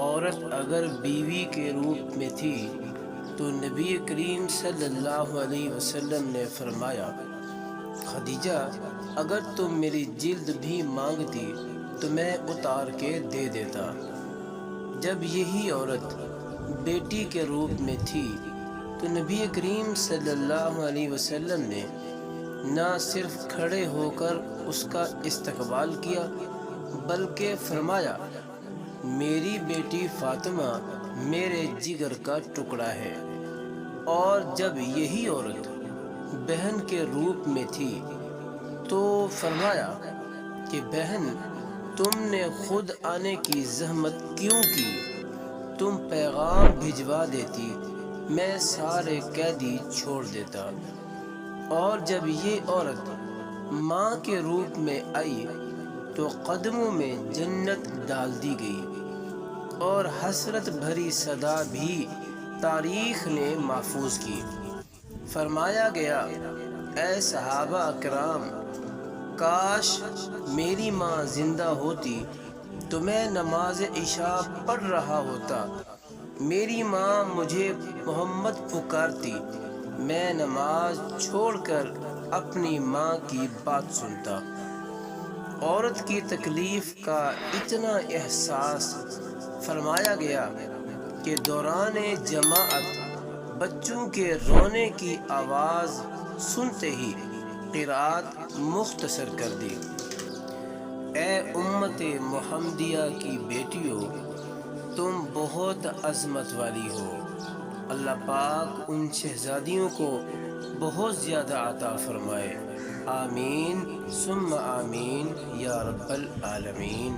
عورت اگر بیوی کے روپ میں تھی تو نبی کریم صلی اللہ علیہ وسلم نے فرمایا، خدیجہ اگر تم میری جلد بھی مانگتی تو میں اتار کے دے دیتا۔ جب یہی عورت بیٹی کے روپ میں تھی تو نبی کریم صلی اللہ علیہ وسلم نے نہ صرف کھڑے ہو کر اس کا استقبال کیا بلکہ فرمایا، میری بیٹی فاطمہ میرے جگر کا ٹکڑا ہے۔ اور جب یہی عورت بہن کے روپ میں تھی تو فرمایا کہ بہن تم نے خود آنے کی زحمت کیوں کی؟ تم پیغام بھجوا دیتی، میں سارے قیدی چھوڑ دیتا۔ اور جب یہ عورت ماں کے روپ میں آئی تو قدموں میں جنت ڈال دی گئی، اور حسرت بھری صدا بھی تاریخ نے محفوظ کی۔ فرمایا گیا، اے صحابہ اکرام، کاش میری ماں زندہ ہوتی تو میں نماز عشاء پڑھ رہا ہوتا، میری ماں مجھے محمد پکارتی، میں نماز چھوڑ کر اپنی ماں کی بات سنتا۔ عورت کی تکلیف کا اتنا احساس فرمایا گیا کہ دوران جماعت بچوں کے رونے کی آواز سنتے ہی قرات مختصر کر دی۔ اے امت محمدیہ کی بیٹیوں، تم بہت عظمت والی ہو۔ اللہ پاک ان شہزادیوں کو بہت زیادہ عطا فرمائے، آمین ثم آمین یا رب العالمین۔